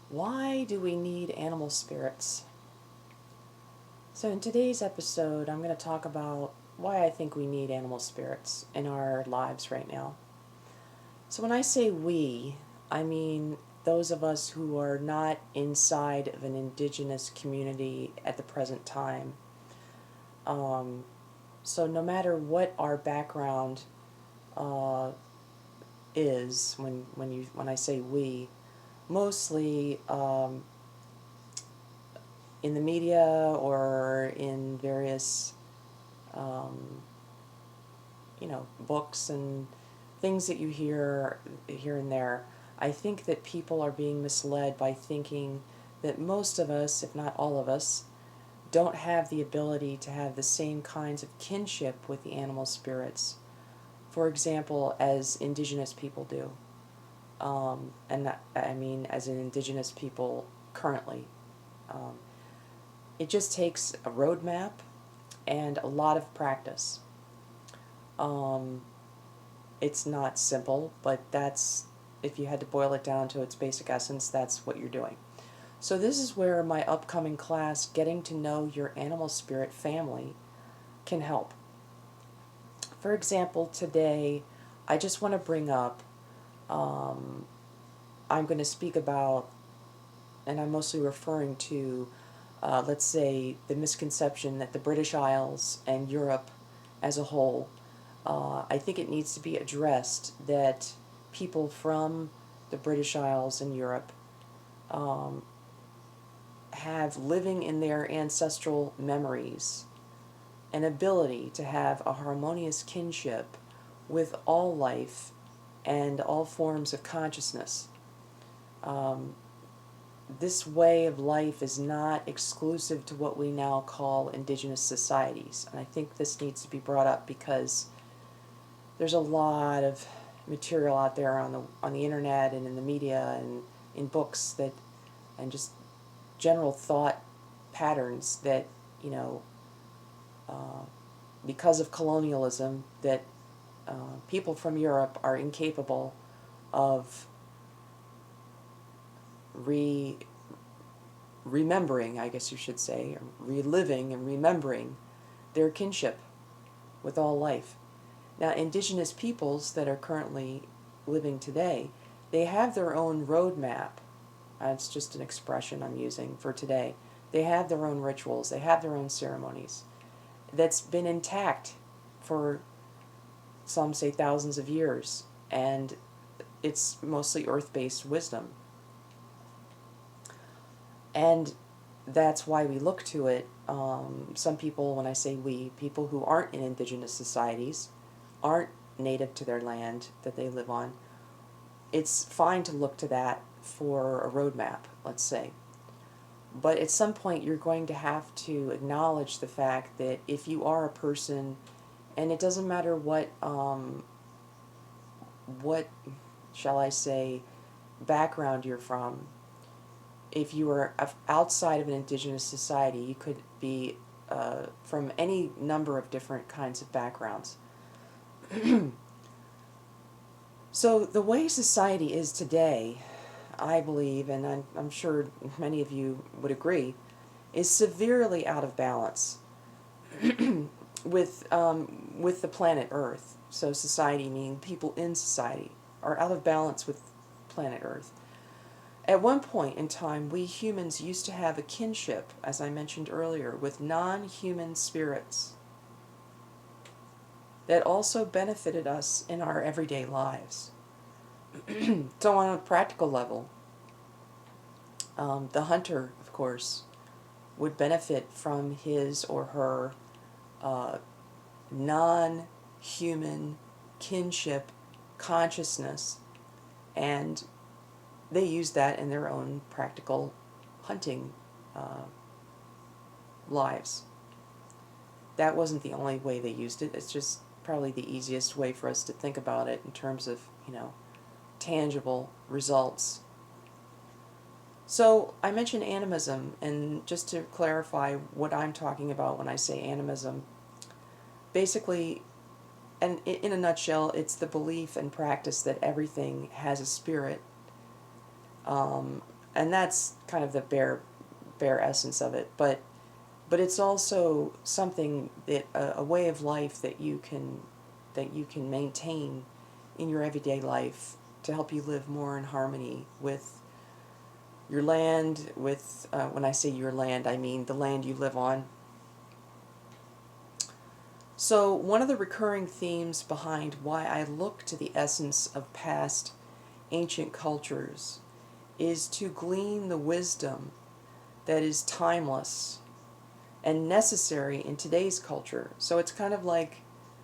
Why do we need animal spirits? So, in today's episode, I'm going to talk about why I think we need animal spirits in our lives right now. So, when I say we, I mean those of us who are not inside of an indigenous community at the present time. Um, so, no matter what our background uh, is, when I say we, mostly in the media or in various um, books and things that you hear here and there. I think that people are being misled by thinking that most of us, if not all of us, don't have the ability to have the same kinds of kinship with the animal spirits, for example, as indigenous people do. And that, I mean, as an indigenous people currently. Um, it just takes a roadmap and a lot of practice. Um, it's not simple, but that's, if you had to boil it down to its basic essence, that's what you're doing. So this is where my upcoming class, Getting to Know Your Animal Spirit Family, can help. For example, today, I just want to bring up, um, I'm going to speak about, and I'm mostly referring to, let's say, the misconception that the British Isles and Europe as a whole, I think it needs to be addressed that people from the British Isles and Europe um, have, living in their ancestral memories, an ability to have a harmonious kinship with all life and all forms of consciousness. Um, this way of life is not exclusive to what we now call indigenous societies. And I think this needs to be brought up because there's a lot of material out there on the internet and in the media and in books that, and just general thought patterns that, you know, uh, because of colonialism, that people from Europe are incapable of remembering, I guess you should say, or reliving and remembering their kinship with all life. Now, indigenous peoples that are currently living today, they have their own roadmap. It's just an expression I'm using for today. They have their own rituals, they have their own ceremonies that's been intact for, some say, thousands of years, and it's mostly earth-based wisdom. And that's why we look to it. Some people, when I say we, people who aren't in indigenous societies, aren't native to their land that they live on, it's fine to look to that for a roadmap, let's say. But at some point, you're going to have to acknowledge the fact that if you are a person, and it doesn't matter what shall I say, background you're from, if you are outside of an indigenous society, you could be from any number of different kinds of backgrounds. So the way society is today, I believe, and I'm sure many of you would agree, is severely out of balance with the planet Earth. So society, meaning people in society, are out of balance with planet Earth. At one point in time, we humans used to have a kinship, as I mentioned earlier, with non-human spirits that also benefited us in our everyday lives. So on a practical level, the hunter, of course, would benefit from his or her non-human kinship consciousness, and they use that in their own practical hunting lives. That wasn't the only way they used it. It's just probably the easiest way for us to think about it in terms of, tangible results. So I mentioned animism, and just to clarify what I'm talking about when I say animism, basically, and in a nutshell, it's the belief and practice that everything has a spirit, um, And that's kind of the bare essence of it. But it's also something that a way of life that you can maintain in your everyday life to help you live more in harmony with your land, with, when I say your land, I mean the land you live on. So one of the recurring themes behind why I look to the essence of past ancient cultures is to glean the wisdom that is timeless and necessary in today's culture. So it's kind of like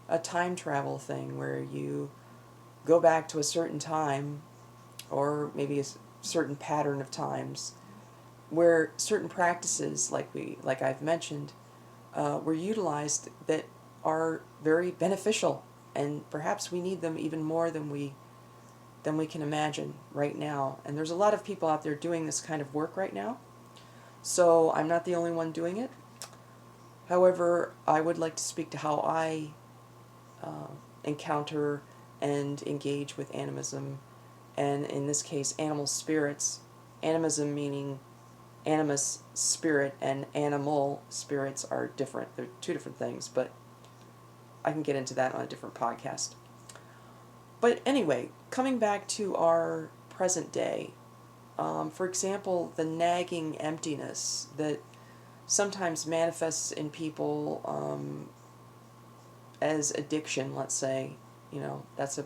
a time travel thing where you go back to a certain time, or maybe a certain pattern of times, where certain practices, like I've mentioned, were utilized that are very beneficial, and perhaps we need them even more than we can imagine right now. And there's a lot of people out there doing this kind of work right now. So I'm not the only one doing it. However, I would like to speak to how I encounter and engage with animism, and in this case, animal spirits. Animism meaning animus, spirit, and animal spirits are different. They're two different things, but I can get into that on a different podcast. But anyway, coming back to our present day, for example, the nagging emptiness that sometimes manifests in people as addiction, let's say, that's a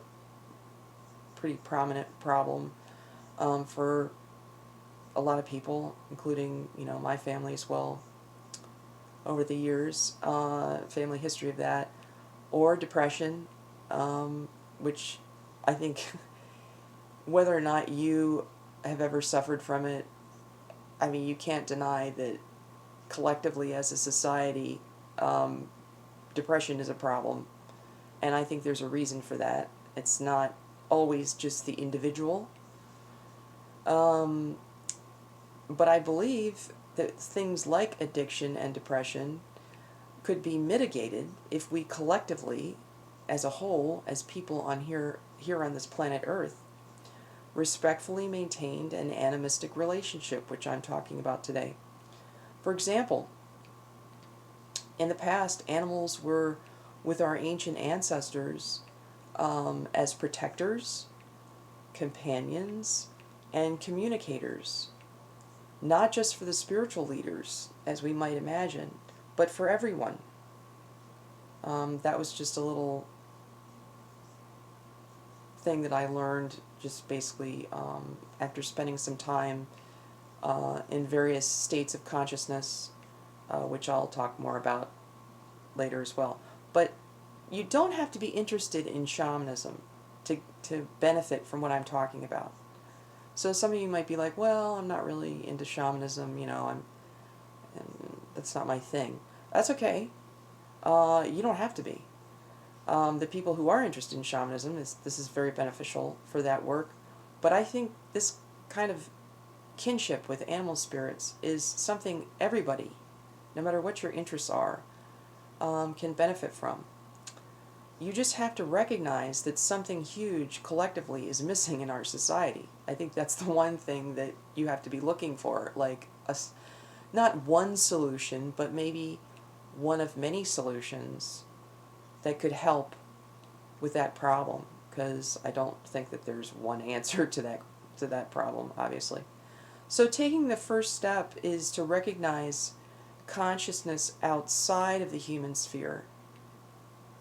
pretty prominent problem for a lot of people, including, my family as well, over the years, family history of that, or depression, which I think whether or not you have ever suffered from it, I mean, you can't deny that collectively as a society, depression is a problem. And I think there's a reason for that. It's not always just the individual. But I believe that things like addiction and depression could be mitigated if we collectively, as a whole, as people on here on this planet Earth, respectfully maintained an animistic relationship, which I'm talking about today. For example, in the past, animals were with our ancient ancestors as protectors, companions, and communicators, not just for the spiritual leaders, as we might imagine, but for everyone. That was just a little thing that I learned just basically after spending some time in various states of consciousness, which I'll talk more about later as well. But you don't have to be interested in shamanism to benefit from what I'm talking about. So some of you might be like, well, I'm not really into shamanism, and that's not my thing. That's okay. You don't have to be. The people who are interested in shamanism, this is very beneficial for that work. But I think this kind of kinship with animal spirits is something everybody, no matter what your interests are, can benefit from. You just have to recognize that something huge collectively is missing in our society. I think that's the one thing that you have to be looking for, like not one solution, but maybe one of many solutions that could help with that problem, because I don't think that there's one answer to that problem, obviously. So taking the first step is to recognize consciousness outside of the human sphere.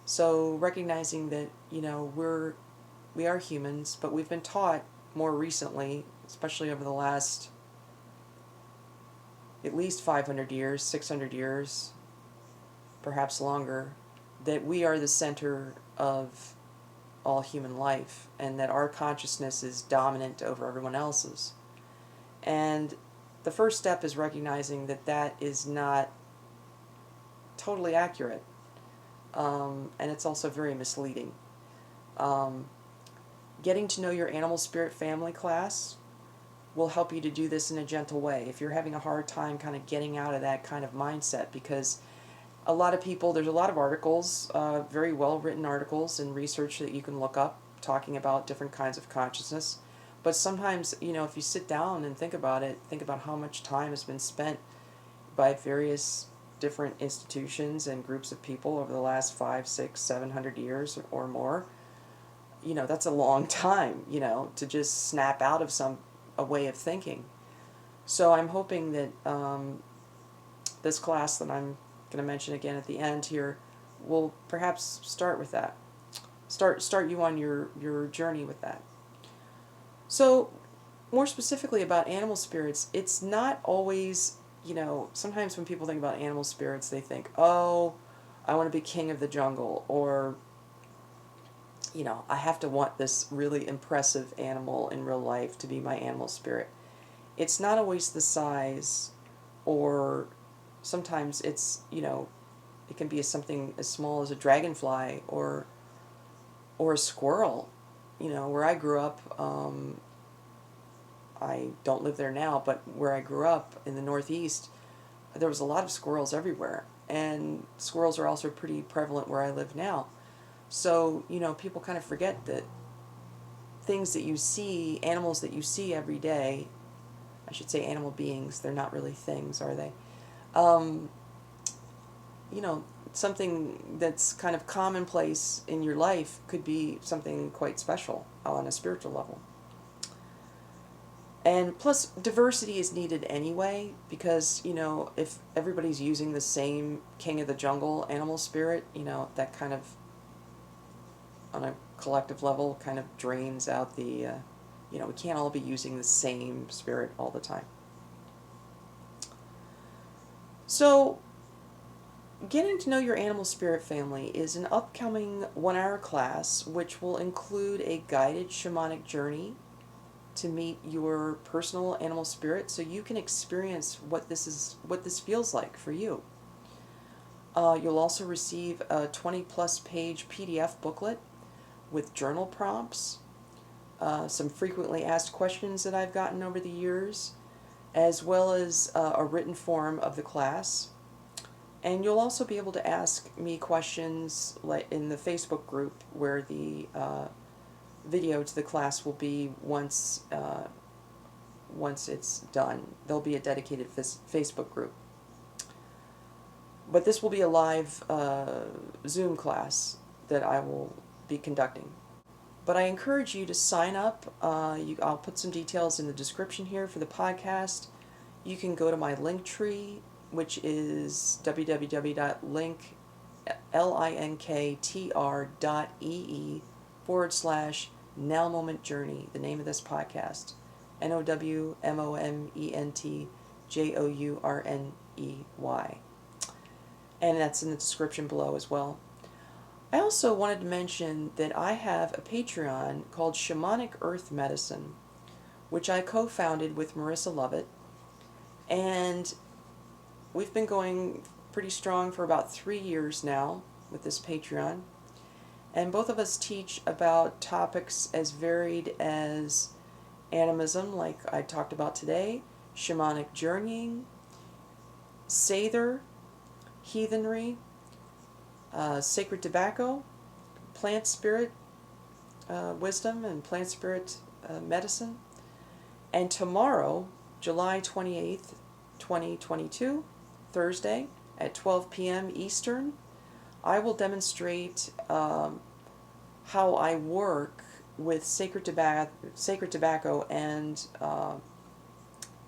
So recognizing that, we are humans, but we've been taught more recently, especially over the last at least 500 years, 600 years, perhaps longer, that we are the center of all human life, and that our consciousness is dominant over everyone else's. And the first step is recognizing that that is not totally accurate. And it's also very misleading. Getting to know your animal spirit family class will help you to do this in a gentle way if you're having a hard time kind of getting out of that kind of mindset, because a lot of people, there's a lot of articles, very well written articles and research that you can look up talking about different kinds of consciousness, But sometimes, if you sit down and think about it, think about how much time has been spent by various different institutions and groups of people over the last 5, 6, 700 years or more. That's a long time, to just snap out of a way of thinking. So I'm hoping that this class that I'm going to mention again at the end here will perhaps start with that. Start you on your journey with that. So, more specifically about animal spirits, it's not always, sometimes when people think about animal spirits, they think, oh, I want to be king of the jungle, or, I have to want this really impressive animal in real life to be my animal spirit. It's not always the size, or sometimes it's, it can be something as small as a dragonfly or a squirrel. Where I grew up, I don't live there now, but where I grew up in the Northeast, there was a lot of squirrels everywhere. And squirrels are also pretty prevalent where I live now. So, people kind of forget that things that you see, animals that you see every day, I should say animal beings, they're not really things, are they? Something that's kind of commonplace in your life could be something quite special on a spiritual level. And plus, diversity is needed anyway, because, if everybody's using the same king of the jungle animal spirit, that kind of, on a collective level, kind of drains out the, we can't all be using the same spirit all the time. So, Getting to Know Your Animal Spirit Family is an upcoming 1-hour class which will include a guided shamanic journey to meet your personal animal spirit, so you can experience what this feels like for you. You'll also receive a 20-plus page PDF booklet with journal prompts, some frequently asked questions that I've gotten over the years, as well as a written form of the class. And you'll also be able to ask me questions in the Facebook group, where the video to the class will be once it's done. There'll be a dedicated Facebook group. But this will be a live Zoom class that I will be conducting. But I encourage you to sign up. I'll put some details in the description here for the podcast. You can go to my link tree, which is www.linktr.ee/Now Moment Journey, the name of this podcast. NOWMOMENTJOURNEY. And that's in the description below as well. I also wanted to mention that I have a Patreon called Shamanic Earth Medicine, which I co-founded with Marissa Lovett. And we've been going pretty strong for about 3 years now with this Patreon. And both of us teach about topics as varied as animism, like I talked about today, shamanic journeying, Sather, heathenry, sacred tobacco, plant spirit wisdom, and plant spirit medicine. And tomorrow, July 28th, 2022, Thursday, at 12 p.m. Eastern, I will demonstrate how I work with sacred tobacco and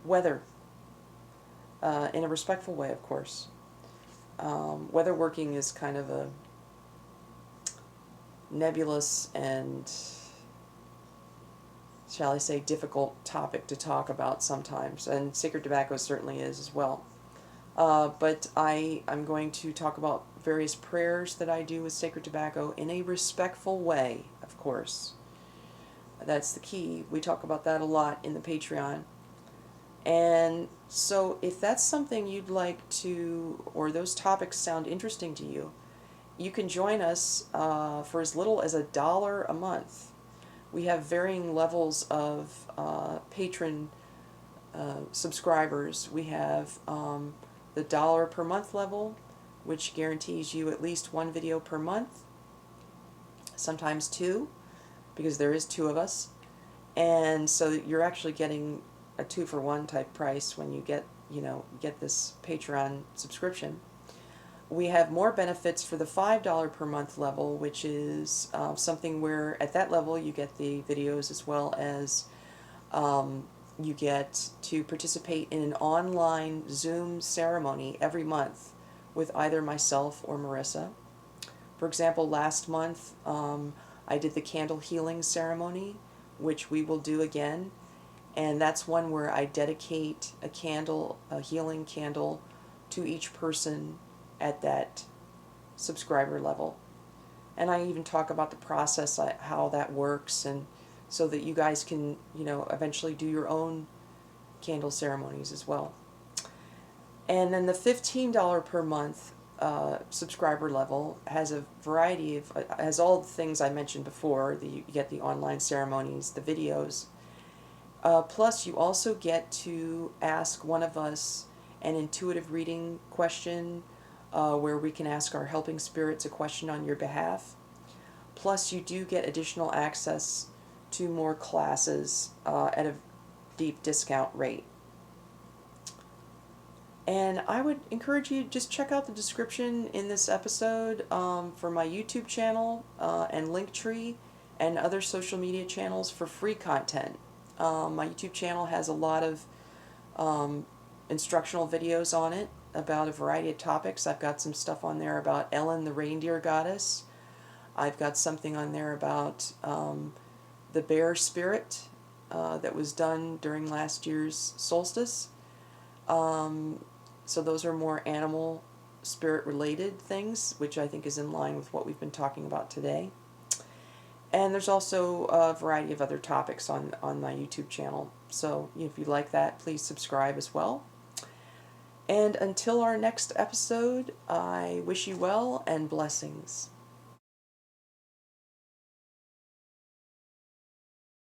weather, in a respectful way, of course. Weather working is kind of a nebulous and, shall I say, difficult topic to talk about sometimes, and sacred tobacco certainly is as well. But I'm going to talk about various prayers that I do with sacred tobacco in a respectful way, of course. That's the key. We talk about that a lot in the Patreon. And so if that's something you'd like to, or those topics sound interesting to you, you can join us for as little as $1 a month. We have varying levels of patron subscribers. We have the $1 per month level, which guarantees you at least 1 video per month, sometimes 2, because there is 2 of us. And so you're actually getting a 2-for-1 type price when you get, get this Patreon subscription. We have more benefits for the $5 per month level, which is something where at that level you get the videos as well as you get to participate in an online Zoom ceremony every month with either myself or Marissa. For example, last month I did the candle healing ceremony, which we will do again. And that's one where I dedicate a candle, a healing candle, to each person at that subscriber level. And I even talk about the process, how that works, and so that you guys can, eventually do your own candle ceremonies as well. And then the $15 per month subscriber level has a variety of, has all the things I mentioned before. You get the online ceremonies, the videos. Plus, you also get to ask one of us an intuitive reading question where we can ask our helping spirits a question on your behalf. Plus, you do get additional access to more classes at a deep discount rate. And I would encourage you to just check out the description in this episode for my YouTube channel and Linktree and other social media channels for free content. My YouTube channel has a lot of instructional videos on it about a variety of topics. I've got some stuff on there about Ellen, the reindeer goddess. I've got something on there about the bear spirit that was done during last year's solstice. So those are more animal spirit related things, which I think is in line with what we've been talking about today. And there's also a variety of other topics on my YouTube channel. So if you like that, please subscribe as well. And until our next episode, I wish you well and blessings.